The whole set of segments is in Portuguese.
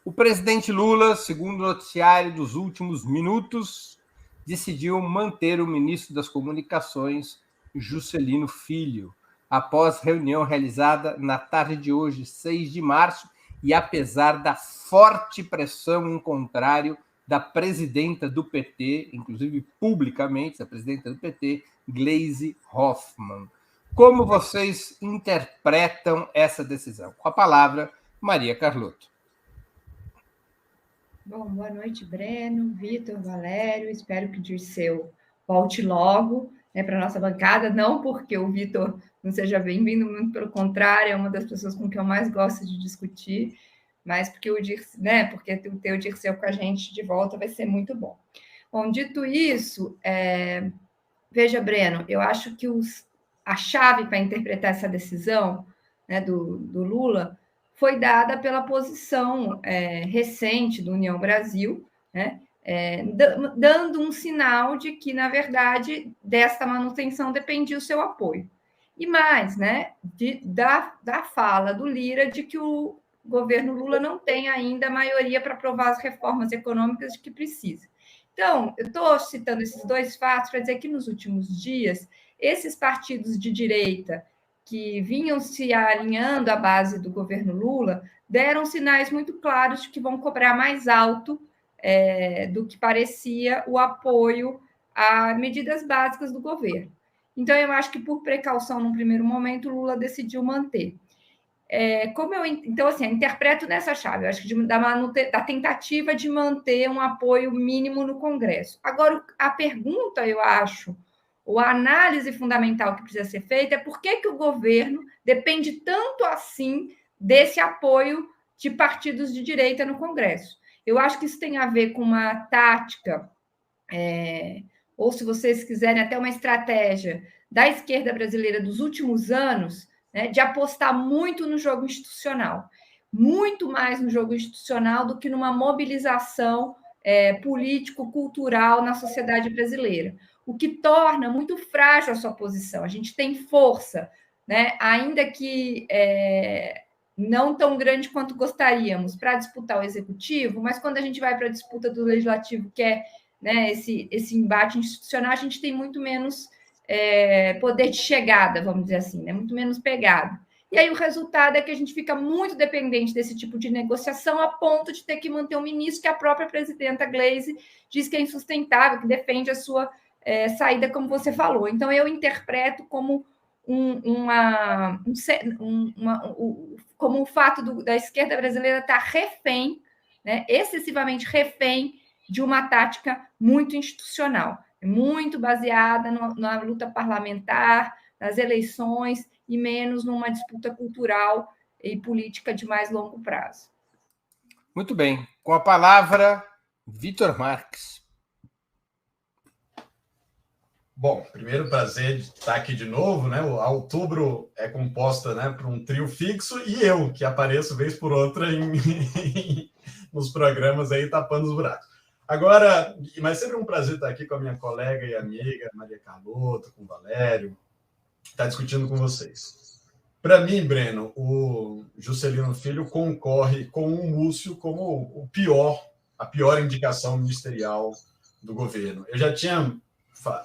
O presidente Lula, segundo o noticiário dos últimos minutos, decidiu manter o ministro das Comunicações, Juscelino Filho, após reunião realizada na tarde de hoje, 6 de março, e apesar da forte pressão em contrário da presidenta do PT, inclusive publicamente, a presidenta do PT, Gleisi Hoffmann. Como vocês interpretam essa decisão? Com a palavra, Maria Carlotto. Bom, boa noite, Breno, Vitor, Valério. Espero que o Dirceu volte logo para a nossa bancada. Não porque o Vitor não seja bem-vindo, muito pelo contrário, é uma das pessoas com quem eu mais gosto de discutir, mas porque porque ter o Dirceu com a gente de volta vai ser muito bom. Bom, dito isso, veja, Breno, eu acho que a chave para interpretar essa decisão do Lula foi dada pela posição recente do União Brasil, dando um sinal de que, na verdade, desta manutenção dependia o seu apoio. E mais, da fala do Lira de que o governo Lula não tem ainda maioria para aprovar as reformas econômicas de que precisa. Então, eu estou citando esses dois fatos para dizer que, nos últimos dias, esses partidos de direita que vinham se alinhando à base do governo Lula, deram sinais muito claros de que vão cobrar mais alto do que parecia o apoio a medidas básicas do governo. Então, eu acho que, por precaução, num primeiro momento, Lula decidiu manter. Então, assim, eu interpreto nessa chave, eu acho que da tentativa de manter um apoio mínimo no Congresso. Agora, a pergunta, eu acho, ou a análise fundamental que precisa ser feita é por que o governo depende tanto assim desse apoio de partidos de direita no Congresso. Eu acho que isso tem a ver com uma tática, ou, se vocês quiserem, até uma estratégia da esquerda brasileira dos últimos anos, de apostar muito no jogo institucional, muito mais no jogo institucional do que numa mobilização político-cultural na sociedade brasileira, o que torna muito frágil a sua posição. A gente tem força, ainda que não tão grande quanto gostaríamos, para disputar o executivo, mas quando a gente vai para a disputa do legislativo, que é esse embate institucional, a gente tem muito menos poder de chegada, vamos dizer assim, muito menos pegada. E aí o resultado é que a gente fica muito dependente desse tipo de negociação, a ponto de ter que manter um ministro que a própria presidenta Gleisi diz que é insustentável, que defende a sua saída, como você falou. Então, eu interpreto como como o fato da esquerda brasileira estar refém, excessivamente refém de uma tática muito institucional, muito baseada na luta parlamentar, nas eleições, e menos numa disputa cultural e política de mais longo prazo. Muito bem. Com a palavra, Vitor Marques. Bom, primeiro prazer de estar aqui de novo, A Outubro é composta, por um trio fixo e eu, que apareço vez por outra nos programas aí tapando os buracos. Agora, mas sempre um prazer estar aqui com a minha colega e amiga Maria Carlotto, com o Valério, estar discutindo com vocês. Para mim, Breno, o Juscelino Filho concorre com o Múcio como a pior indicação ministerial do governo. Eu já tinha...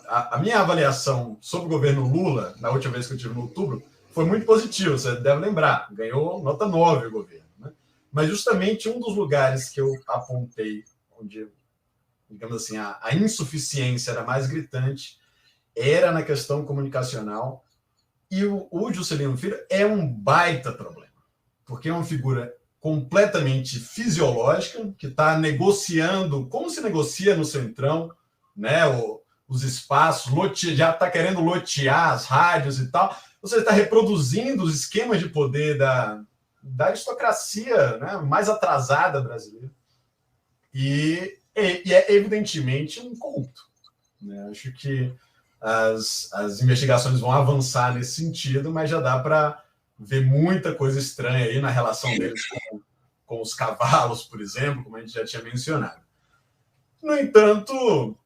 A minha avaliação sobre o governo Lula, na última vez que eu tive no outubro, foi muito positiva, você deve lembrar, ganhou nota 9 o governo. Mas justamente um dos lugares que eu apontei, onde, digamos assim, a insuficiência era mais gritante, era na questão comunicacional, e o Juscelino Filho é um baita problema, porque é uma figura completamente fisiológica, que está negociando, como se negocia no Centrão, os espaços, já está querendo lotear as rádios e tal. Você está reproduzindo os esquemas de poder da aristocracia mais atrasada brasileira. E é evidentemente um corrupto. Acho que as investigações vão avançar nesse sentido, mas já dá para ver muita coisa estranha aí na relação deles com os cavalos, por exemplo, como a gente já tinha mencionado. No entanto,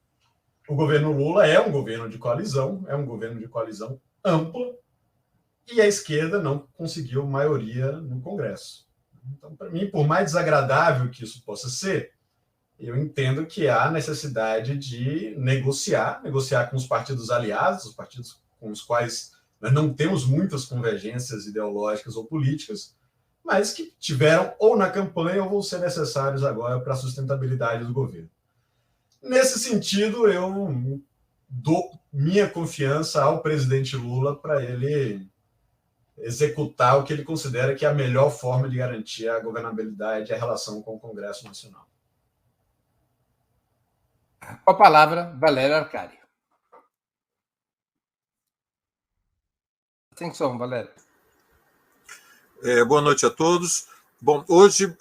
o governo Lula é um governo de coalizão ampla, e a esquerda não conseguiu maioria no Congresso. Então, para mim, por mais desagradável que isso possa ser, eu entendo que há necessidade de negociar com os partidos aliados, os partidos com os quais nós não temos muitas convergências ideológicas ou políticas, mas que tiveram ou na campanha ou vão ser necessários agora para a sustentabilidade do governo. Nesse sentido, eu dou minha confiança ao presidente Lula para ele executar o que ele considera que é a melhor forma de garantir a governabilidade e a relação com o Congresso Nacional. Com a palavra, Valério Arcari. Sem som, Valério. Boa noite a todos. Bom, hoje,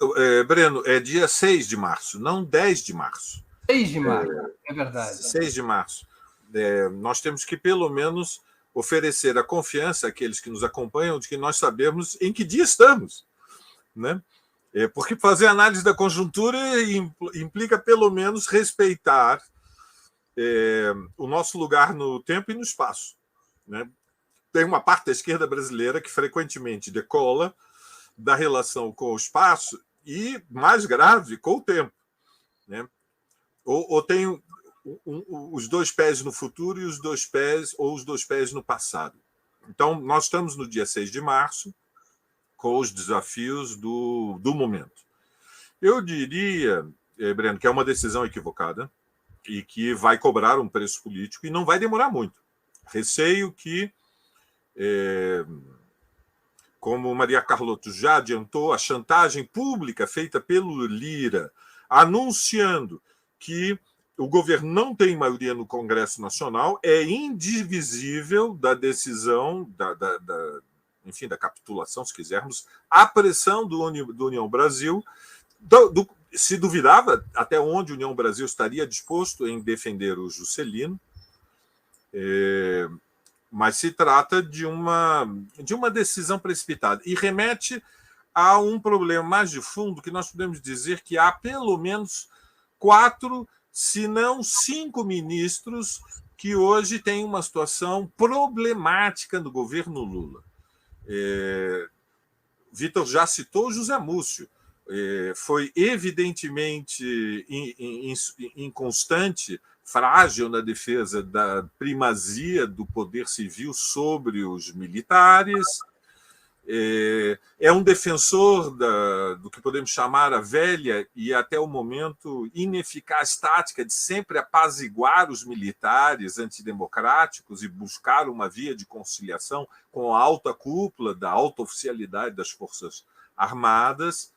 Breno, é dia 6 de março, não 10 de março. 6 de março, é verdade. 6 de março. Nós temos que, pelo menos, oferecer a confiança àqueles que nos acompanham de que nós sabemos em que dia estamos, né? Porque fazer análise da conjuntura implica, pelo menos, respeitar o nosso lugar no tempo e no espaço, né? Tem uma parte da esquerda brasileira que frequentemente decola da relação com o espaço e, mais grave, com o tempo, né? Ou tem os dois pés no futuro e os dois pés no passado. Então, nós estamos no dia 6 de março, com os desafios do momento. Eu diria, Breno, que é uma decisão equivocada e que vai cobrar um preço político e não vai demorar muito. Receio que, como Maria Carlotto já adiantou, a chantagem pública feita pelo Lira, anunciando que o governo não tem maioria no Congresso Nacional, é indivisível da decisão, enfim, da capitulação, se quisermos, a pressão do União Brasil. Se duvidava até onde a União Brasil estaria disposto em defender o Juscelino, mas se trata de uma decisão precipitada e remete a um problema mais de fundo que nós podemos dizer que há pelo menos 4, se não 5 ministros que hoje têm uma situação problemática no governo Lula. Vitor já citou José Múcio. Foi evidentemente inconstante, frágil na defesa da primazia do poder civil sobre os militares. É um defensor do que podemos chamar a velha e, até o momento, ineficaz tática de sempre apaziguar os militares antidemocráticos e buscar uma via de conciliação com a alta cúpula da alta oficialidade das Forças Armadas,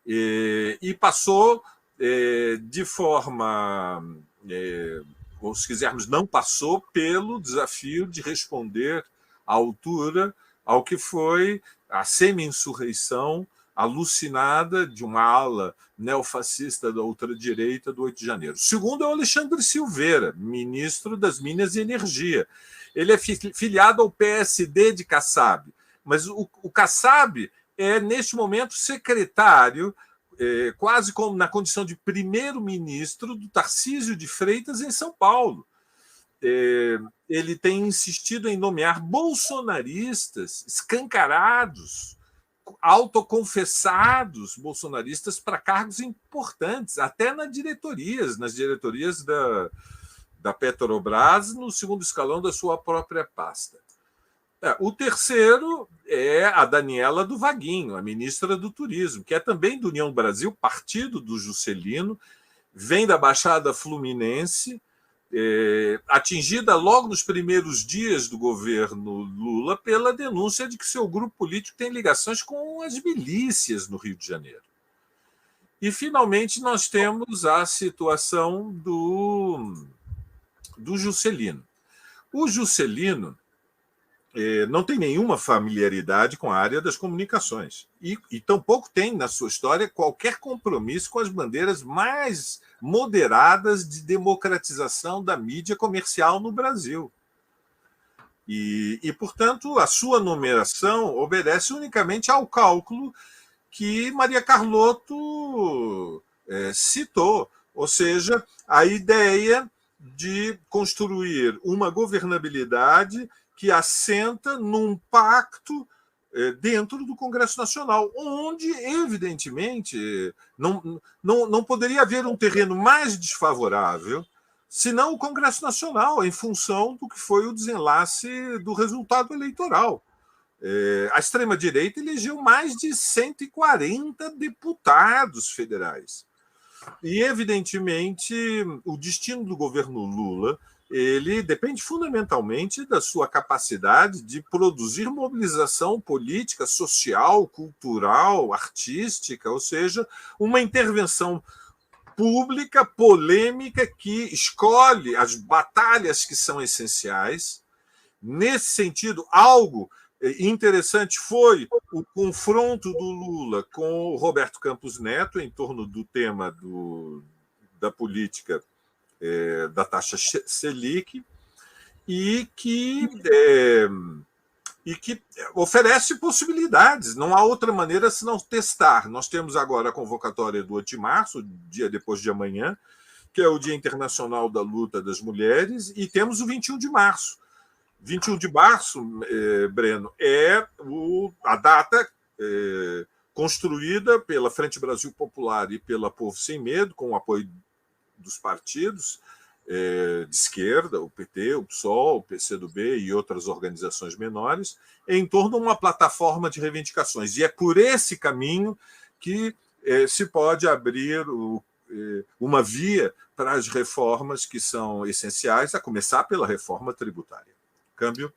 e passou de forma, ou se quisermos, não passou pelo desafio de responder à altura ao que foi a semi-insurreição alucinada de uma ala neofascista da ultradireita do 8 de janeiro. O segundo é o Alexandre Silveira, ministro das Minas e Energia. Ele é filiado ao PSD de Kassab, mas o Kassab é, neste momento, secretário, quase como na condição de primeiro-ministro do Tarcísio de Freitas em São Paulo. Ele tem insistido em nomear bolsonaristas escancarados, autoconfessados bolsonaristas para cargos importantes, até nas diretorias da Petrobras, no segundo escalão da sua própria pasta. O terceiro é a Daniela do Vaguinho, a ministra do Turismo, que é também do União Brasil, partido do Juscelino, vem da Baixada Fluminense, atingida logo nos primeiros dias do governo Lula pela denúncia de que seu grupo político tem ligações com as milícias no Rio de Janeiro. E, finalmente, nós temos a situação do Juscelino. O Juscelino não tem nenhuma familiaridade com a área das comunicações e tampouco tem, na sua história, qualquer compromisso com as bandeiras mais moderadas de democratização da mídia comercial no Brasil. E, portanto, a sua numeração obedece unicamente ao cálculo que Maria Carlotto citou, ou seja, a ideia de construir uma governabilidade que assenta num pacto dentro do Congresso Nacional, onde, evidentemente, não poderia haver um terreno mais desfavorável senão o Congresso Nacional, em função do que foi o desenlace do resultado eleitoral. A extrema-direita elegeu mais de 140 deputados federais. E, evidentemente, o destino do governo Lula ele depende fundamentalmente da sua capacidade de produzir mobilização política, social, cultural, artística, ou seja, uma intervenção pública, polêmica, que escolhe as batalhas que são essenciais. Nesse sentido, algo interessante foi o confronto do Lula com o Roberto Campos Neto em torno do tema da política da taxa Selic e que oferece possibilidades. Não há outra maneira senão testar. Nós temos agora a convocatória do 8 de março, dia depois de amanhã, que é o Dia Internacional da Luta das Mulheres, e temos o 21 de março. 21 de março, Breno, é a data construída pela Frente Brasil Popular e pela Povo Sem Medo, com o apoio dos partidos de esquerda, o PT, o PSOL, o PCdoB e outras organizações menores, em torno de uma plataforma de reivindicações. E é por esse caminho que se pode abrir uma via para as reformas que são essenciais, a começar pela reforma tributária. Câmbio.